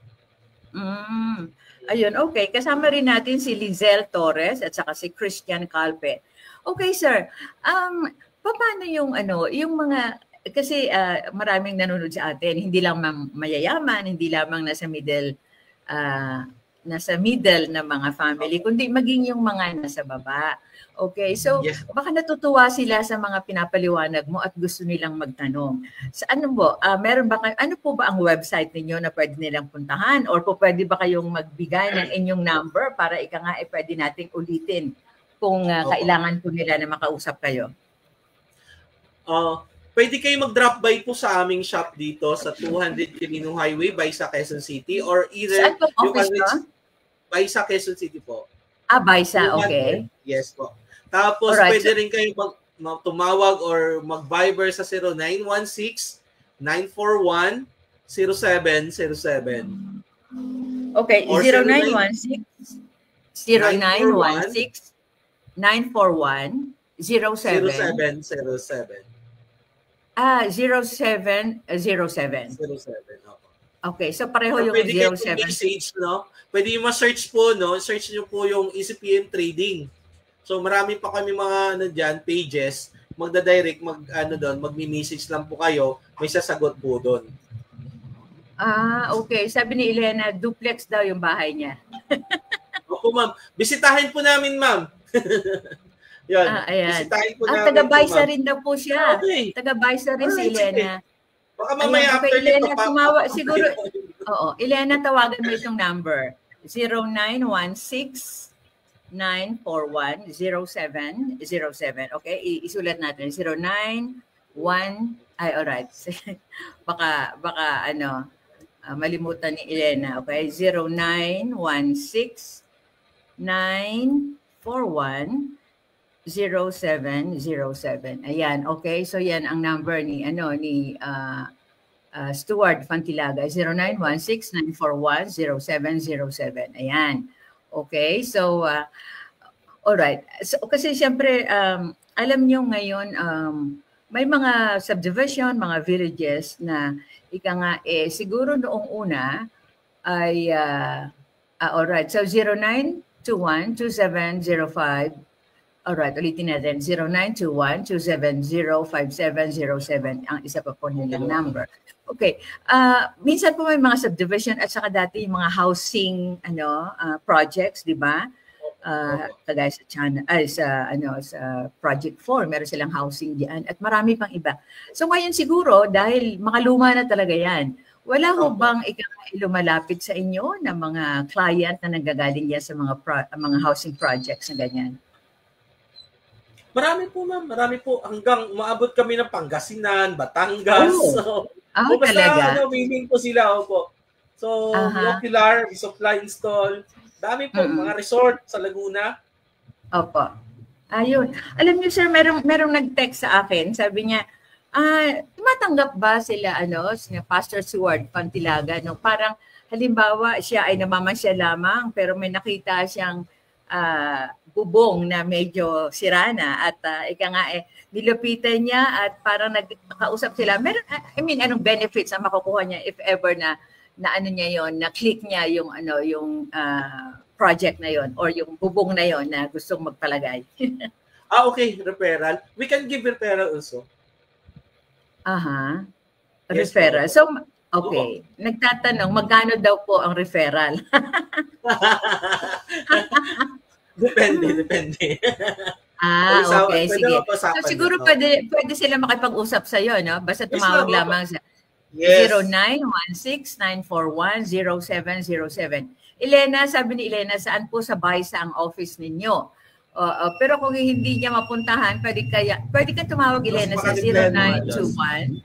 Ayun, okay. Kasama rin natin si Lizelle Torres at saka si Christian Calpe. Okay, sir. Paano yung yung mga, kasi maraming nanonood sa atin, hindi lang mayayaman, hindi lamang nasa middle na mga family, kundi maging yung mga nasa baba. Okay, so yes, baka natutuwa sila sa mga pinapaliwanag mo at gusto nilang magtanong. Sa meron ba kayo, ano po ba ang website ninyo na pwede nilang puntahan? Or po pwede ba kayong magbigay ng inyong number para pwede nating ulitin kung kailangan po nila na makausap kayo? Pwede kayo mag-drop by po sa aming shop dito sa 200 Quirino Highway by sa Quezon City, or either saan po office ba? By sa Quezon City po. Baisa, okay. Yes po. Tapos pwede rin kayo tumawag or mag-Viber sa 0916-941-0707. Okay, 0916 0916 941-0707. 0707. Okay, so pareho yung 07. Message, pwede yung ma-search po, search nyo po yung ECPM Trading. So marami pa kami mga pages, magda-direct, magmi-message lang po kayo, may sasagot po doon. Okay. Sabi ni Elena, duplex daw yung bahay niya. Opo, ma'am. Bisitahin po namin, ma'am. Yan. Ayan. Bisitahin po namin. Taga-Baisa rin daw po siya. Okay. Taga-Baisa rin si Elena. Baka mamaya after Elena, tumawa, siguro, Elena, tawagan mo itong number. 0916-941-0707. Okay, isulat natin. 091, alright. baka malimutan ni Elena. Okay, 0916-941-0707. Ayan, okay. So yan ang number ni Stuart Fantilaga, 0916-941-0707. Ayan. Okay, so alright. So, kasi siyempre alam nyo ngayon may mga subdivision, mga villages na siguro noong una ay alright. So 0921-2705. Alright, ulitin natin. 0921-270-5707 ang isa pa po nilang number. Okay. Minsan po may mga subdivision at saka dati yung mga housing projects, di ba? Kagaya sa Project 4, meron silang housing diyan at marami pang iba. So ngayon siguro dahil makaluma na talaga yan, wala ho bang lumalapit sa inyo na mga client na nanggagaling yan sa mga housing projects na ganyan? Marami po, ma'am. Marami po. Hanggang maabot kami ng Pangasinan, Batangas. Basta talaga? Willing po sila. Opo. So, Ocular, supply install. Dami po. Mga resort sa Laguna. Opo. Ayun. Alam niyo sir, merong nag-text sa akin. Sabi niya, tumatanggap ba sila sina Pastor Seward Pantilaga no? Parang halimbawa siya ay namamasyal lamang pero may nakita siyang bubong na medyo sira na at nilupitan niya at parang nagkausap sila. Meron anong benefits ang makukuha niya if ever na niya yon, na click niya yung yung project na yon or yung bubong na yon na gustong magpalagay. Okay, referral. We can give referral also. Aha. Yes, Referral. po. So, okay. Nagtatanong, magkano daw po ang referral? Depende. Okay. Sige. So, siguro pwede sila makipag-usap sa iyo, no? Basta tumawag lamang sa 0916-941-0707. Elena, sabi ni Elena, saan po sa BISA ang office ninyo? Pero kung hindi niya mapuntahan, pwede ka tumawag, Elena, sa 0921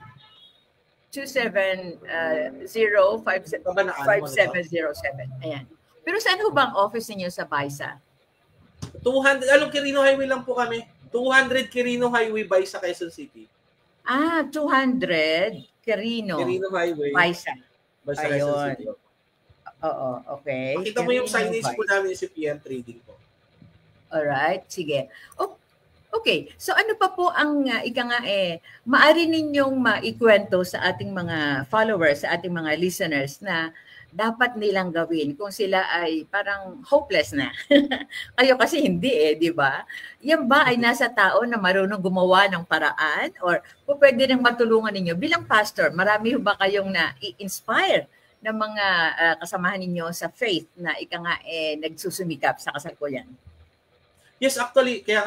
270-5707. Ayan. Pero saan ho ba ang office niyo sa BISA? 200, Quirino Highway lang po kami. 200 Quirino Highway, BISA, Quezon City. 200 Quirino Highway, BISA. Quezon City. Oo, okay. Makita mo yung signage po namin si PM Trading po. Alright, sige. Okay, so ano pa po ang maaari ninyong maikwento sa ating mga followers, sa ating mga listeners na dapat nilang gawin kung sila ay parang hopeless na. Kayo kasi hindi di ba? Yan ba ay nasa tao na marunong gumawa ng paraan or pwede nang matulungan ninyo? Bilang pastor, marami ba kayong na-inspire ng mga kasamahan ninyo sa faith na nagsusumikap sa kasalukuyan? Yes, actually, kaya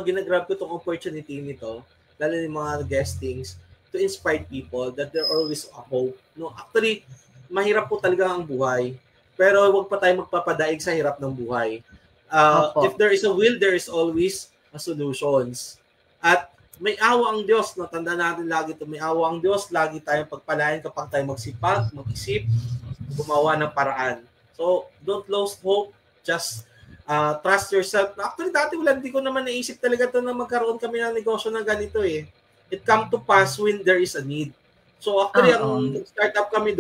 ginagrab ko itong opportunity nito, lalo yung mga guestings, to inspire people that there always a hope. No, actually, mahirap po talaga ang buhay, pero huwag pa tayo magpapadaig sa hirap ng buhay. If there is a will, there is always a solutions. At may awa ang Diyos, no? Tanda natin lagi ito, may awa ang Diyos, lagi tayong pagpalain kapag tayo magsipag, mag-isip, gumawa ng paraan. So, don't lose hope, just trust yourself. Actually, dati hindi ko naman naisip talaga ito na magkaroon kami ng negosyo na ganito eh. It come to pass when there is a need. So actually, nag-start up kami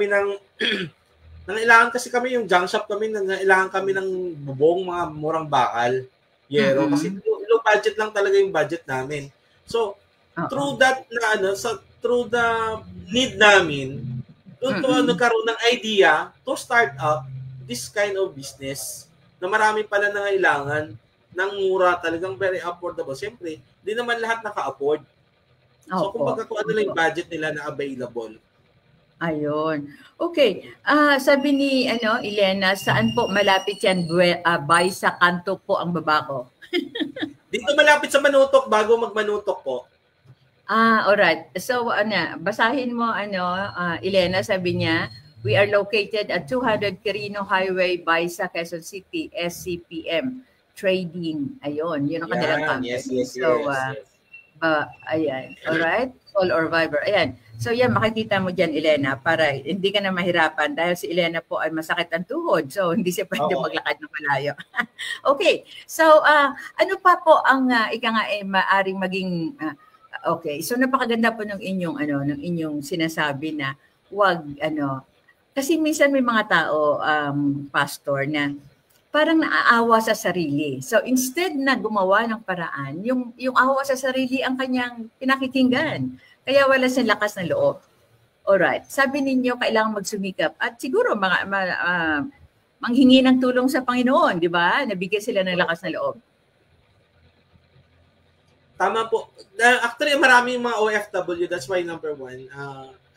ng nangailangan kasi kami yung junk shop kami, nangailangan kami ng bubong, mga murang bakal, yero, kasi low budget lang talaga yung budget namin. So, through that through the need namin, nagkaroon ng idea to start up this kind of business na marami pala nangailangan ng mura, talagang very affordable. Siyempre, di naman lahat naka-afford. So, kumbaga kung ano lang yung budget nila na available. Ayun. Okay. Sabi ni Elena, saan po malapit yan? BISA Kanto po ang babako. Dito malapit sa Manutok, bago magmanutok po. Alright. So, basahin mo, Elena, sabi niya, we are located at 200 Quirino Highway, BISA, Quezon City, SCPM Trading. Ayun, yun ang kanilang company. Yes. Ayan. Alright? Call or Viber. Ayan. So yan, makikita mo dyan, Elena, para hindi ka na mahirapan dahil si Elena po ay masakit ang tuhod. So hindi siya pwede maglakad ng malayo. Okay. So ano pa po ang maaring maging okay. So napakaganda po ng inyong sinasabi na wag kasi minsan may mga tao, pastor, na parang naaawa sa sarili. So instead na gumawa ng paraan, yung awa sa sarili ang kanyang pinakikinggan. Kaya wala siyang lakas ng loob. Alright. Sabi ninyo, kailangan magsumikap. At siguro manghingi ng tulong sa Panginoon, di ba? Nabigyan sila ng lakas ng loob. Tama po. Actually, maraming mga OFW. That's why number one,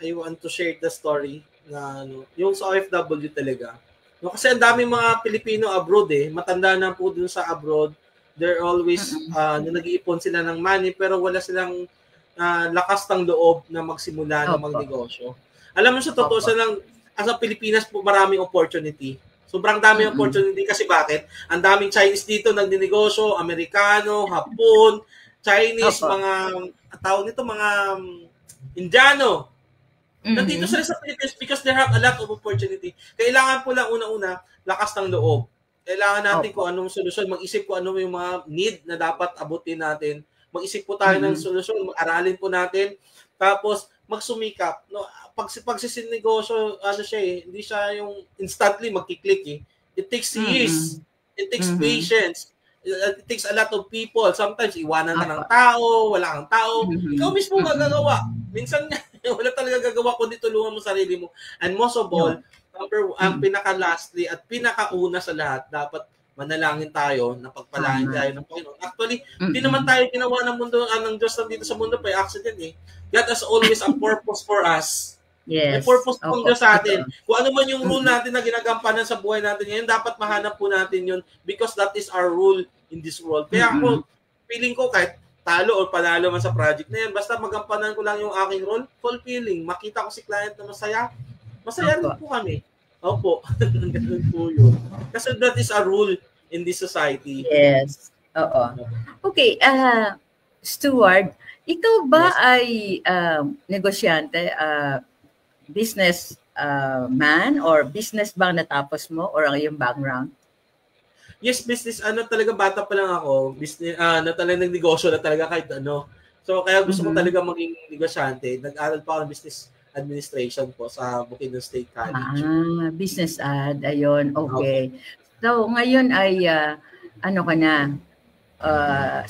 I want to share the story na yung sa OFW talaga. No, kasi ang daming mga Pilipino abroad matanda na po dun sa abroad. They're always nag-iipon sila ng money pero wala silang lakas ng loob na magsimula ng magnegosyo. Alam mo sa totoo lang, as a Pilipinas po maraming opportunity. Sobrang daming opportunity kasi bakit? Ang daming Chinese dito nagninegosyo, Amerikano, Hapon, Chinese, mga tao nito, mga Indiano. Nandito sila sa Pilipinas because they have a lot of opportunity. Kailangan po lang una-una lakas ng loob. Kailangan natin Opo. kung anong solusyon, mag-isip kung ano yung mga need na dapat abutin natin. Mag-isip po tayo ng solusyon, aralin po natin, tapos magsumikap. No, pagsisinegosyo, ano siya hindi siya yung instantly magki-click eh. It takes years. It takes patience. It takes a lot of people. Sometimes iwanan ka ng tao, wala kang tao. Ikaw mismo gagawa. Minsan wala talaga gagawa kundi tulungan mo sarili mo. And most of all, ang pinaka-lastly at pinakauna sa lahat, dapat manalangin tayo, napagpalain tayo ng Panginoon. Actually, hindi naman tayo ginawa ng mundo, ng Diyos nandito sa mundo by accident eh. God has always a purpose for us. May Yes. purpose po Diyos sa atin. Kung ano man yung rule natin na ginagampanan sa buhay natin ngayon, dapat mahanap po natin yun because that is our rule in this world. Kaya ako, feeling ko kahit talo o panalo man sa project na yan, basta magampanan ko lang yung aking role, fulfilling. Makita ko si client na masaya, masaya rin po kami. Opo. Ganun po yun. Kasi that is a rule in this society. Yes. Oo. Okay. Stuart, ikaw ba ay negosyante, business man, or business bang natapos mo, or ang iyong background? Yes, business. Talaga bata pa lang ako. Business, talaga nagnegosyo na talaga kahit ano. So, kaya gusto ko talaga maging negosyante. Nag-aral pa ako ng business administration po sa Bukidnon State College. Business ad. Ayun. Okay. So, ngayon ay ano ka na,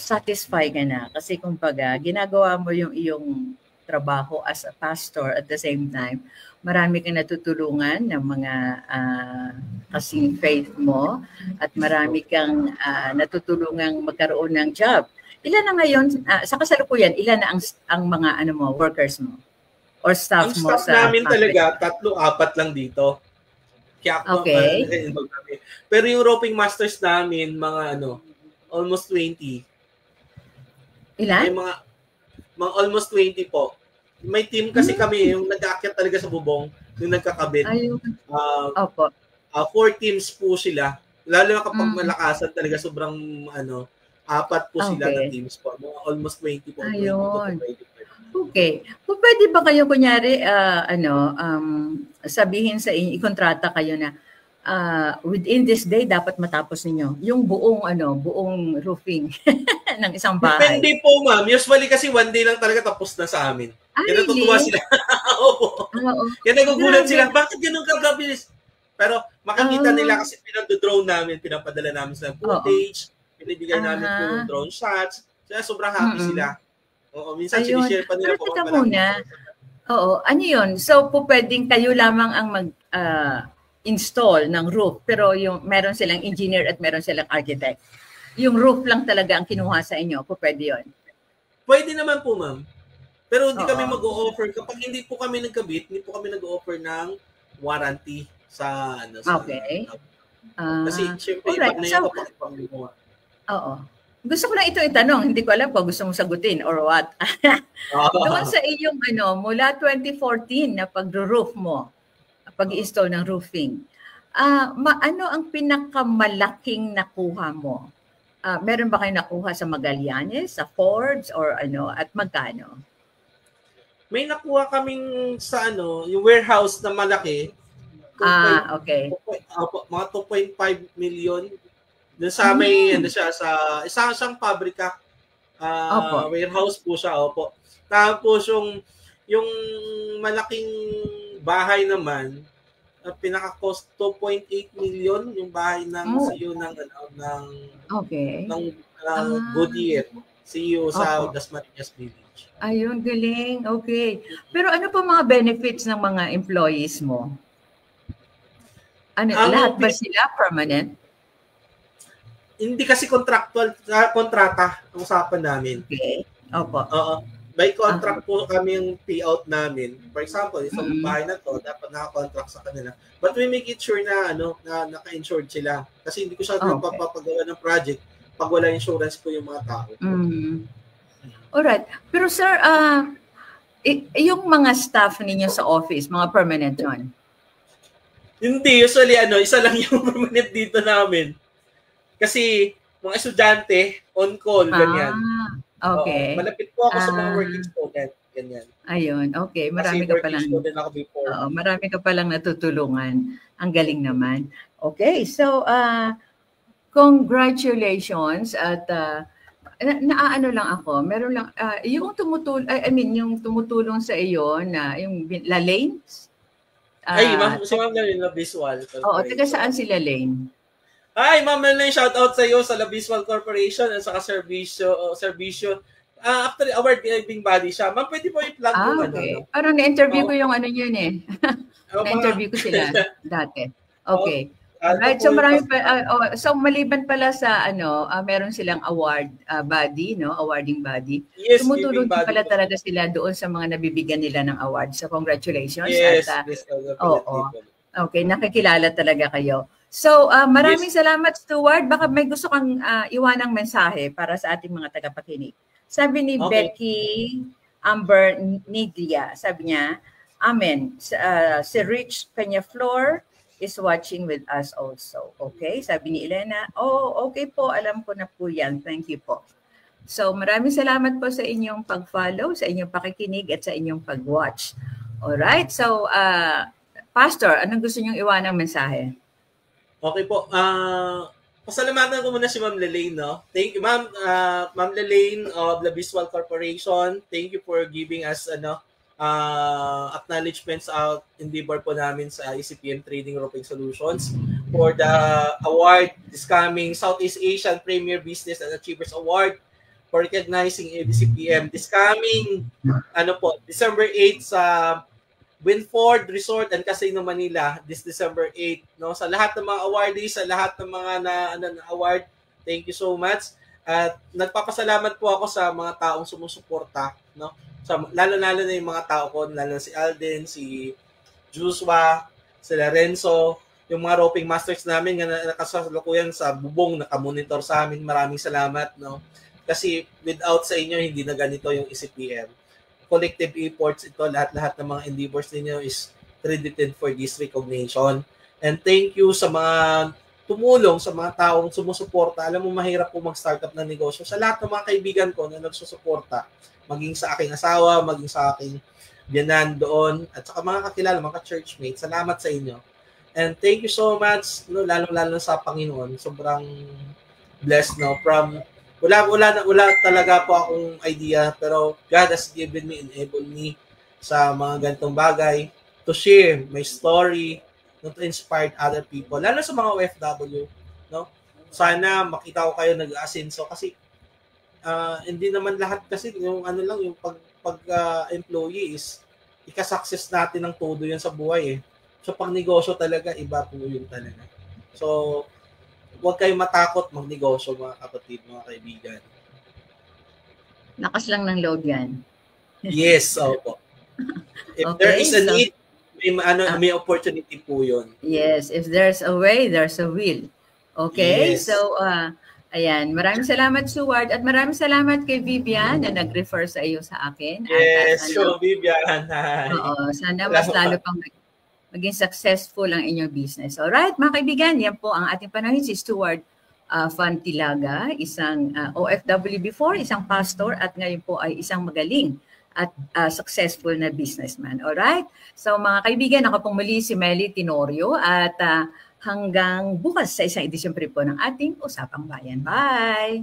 satisfied ka na. Kasi kumbaga, ginagawa mo yung iyong trabaho as a pastor at the same time, marami kang natutulungan ng mga kasing faith mo at marami kang natutulungang magkaroon ng job. Ilan na ngayon, sa kasalukuyan, ilan na ang mga workers mo? Or staff ang mo staff namin talaga, 3-4 lang dito. Kaya okay. Pero yung roping masters namin, mga almost 20. Ilan? May mga almost 20 po. May team kasi kami, yung nag-aakyat talaga sa bubong, yung nagkakabit. Opo. 4 teams po sila. Lalo na kapag malakasan talaga, sobrang 4 po sila na teams po. Almost 20 po. Ayun. 20. Okay. Kung pwede ba kayo, kunyari, sabihin sa inyo, ikontrata kayo na within this day, dapat matapos ninyo yung buong roofing ng isang bahay. Depende po, ma'am. Usually kasi one day lang talaga tapos na sa amin. Kaya natutuwa sila. Opo. Kaya nagugulat sila, bakit ganun kagabilis? Pero makikita nila kasi pinag-drone namin, pinapadala namin sa footage, pinibigay namin po yung drone shots. Kaya sobrang happy sila. Oo, minsan sinishare pa nila po. Oo, ano yun? So, pwedeng kayo lamang ang install ng roof, pero meron silang engineer at meron silang architect. Yung roof lang talaga ang kinuha sa inyo, pwede yun? Pwede naman po, ma'am. Pero hindi kami mag-o-offer. Kapag hindi po kami nagkabit, hindi po kami nag-o-offer ng warranty sa okay. Kasi syempre, iba na yung kapag ipang-gumawa. Oo. Gusto ko lang ito itanong, hindi ko alam kung gusto mong sagutin or what. Doon sa iyong mula 2014 na pag-roof mo, pag-install ng roofing, ano ang pinakamalaking nakuha mo? Meron ba kayo nakuha sa Magallanes, sa Fords, or at magkano? May nakuha kaming sa yung warehouse na malaki. Okay. Mga 2.5 million. Doon sa may, sa isang pabrika. Warehouse po siya, opo. Tapos yung malaking bahay naman, pinaka-cost 2.8 million yung bahay ng CEO ng Goodyear. CEO sa Dasmariñas Village. Ayun, galing. Okay. Pero ano pa mga benefits ng mga employees mo? Lahat ba sila permanent? Hindi kasi kontrata ang usapan namin. Okay. Opo. By contract po kami yung payout namin. For example, isang bahay na to, dapat naka-contract sa kanila. But we make it sure na na naka-insured sila. Kasi hindi ko siya papagawa ng project pag wala insurance po yung mga tao. Alright. Pero sir, yung mga staff ninyo sa office, mga permanent yun? Hindi. Usually, isa lang yung permanent dito namin. Kasi, mga estudyante, on call, ganyan. Okay. Malapit po ako sa mga working student, ganyan. Ayun, okay. Marami ka palang, marami ka palang natutulungan. Ang galing naman. Okay, so, congratulations at naaano lang ako, meron lang yung yung tumutulong sa iyo na yung Lalaine. Ay, si Ma'am Lalaine La Visual Corporation. Oo, taga saan si Lalaine? Ay, Ma'am Lalaine, shout out sa iyo sa La Visual Corporation at saka Servicio. Actually, award-giving body siya. Ma'am, pwede po i-plug yung okay. Parang na-interview ko yung yun eh. Na-interview ko sila dati. Okay. Right, so marami so maliban pala sa meron silang award body, awarding body. Yes, tumutulong din pala talaga sila doon sa mga nabibigyan nila ng award. So congratulations. Yes, okay, nakikilala talaga kayo. So maraming salamat, Stuart. Baka may gusto kang iwanang mensahe para sa ating mga tagapakinig. Sabi ni Becky Amber Niglia, sabi niya, Amen. Si Rich Peñaflor is watching with us also. Okay? Sabi ni Elena, okay po. Alam ko na po yan. Thank you po. So, maraming salamat po sa inyong pag-follow, sa inyong pakikinig, at sa inyong pag-watch. Alright? So, Pastor, anong gusto niyong iwanang mensahe? Okay po. Pasalamatan ko muna si Ma'am Lalaine, no? Thank you, Ma'am. Ma'am Lalaine of La Visual Corporation. Thank you for giving us, acknowledgements out endeavor po namin sa ECPM Trading Roping Solutions for the award this coming Southeast Asian Premier Business and Achievers Award for recognizing ECPM this coming December 8 sa Winford Resort and Casino Manila this December 8, no? Sa lahat ng mga awardees, sa lahat ng mga na award, thank you so much. At nagpapasalamat po ako sa mga taong sumusuporta, no? Lalo na yung mga tao ko, lalo si Alden, si Joshua, si Lorenzo, yung mga roping masters namin na nakasalukuyan sa bubong, nakamonitor sa amin. Maraming salamat, no? Kasi without sa inyo, hindi na ganito yung ECPM. Collective efforts ito, lahat-lahat ng mga endeavors ninyo is credited for this recognition. And thank you sa mga tumulong, sa mga taong sumusuporta. Alam mo, mahirap po mag-startup ng negosyo. Sa lahat ng mga kaibigan ko na nagsusuporta, maging sa aking asawa, maging sa aking biyanan doon, at saka mga kakilala, mga churchmates, salamat sa inyo. And thank you so much, no, lalong-lalo sa Panginoon. Sobrang blessed, no, from wala talaga po akong idea, pero God has given me, enabled me sa mga ganitong bagay to share my story, no, to inspire other people, lalo sa mga OFW, no. Sana makita ko kayo nag-asenso kasi hindi naman lahat kasi yung yung pag-employee is ika-success natin ng todo yan sa buhay eh. So pag negosyo talaga, iba po yun talaga. So huwag kayong matakot magnegosyo, mga kapatid, mga kaibigan. Lakas lang ng loob yan. Yes, opo. If there is a need, may opportunity po yun. Yes, if there's a way, there's a will. Okay, yes. So ayan, maraming salamat, Stuart, at maraming salamat kay Vivian na nag-refer sa iyo sa akin. Yes, sure, Vivian. Oo, sana mas lalo pang maging successful ang inyong business. Alright, mga kaibigan, yan po ang ating panahon, si Stuart Fantilaga, isang OFW before, isang pastor, at ngayon po ay isang magaling at successful na businessman. Alright? So mga kaibigan, ako pong muli si Melly Tenorio at hanggang bukas sa isang edisyon po ng ating Usapang Bayan. Bye!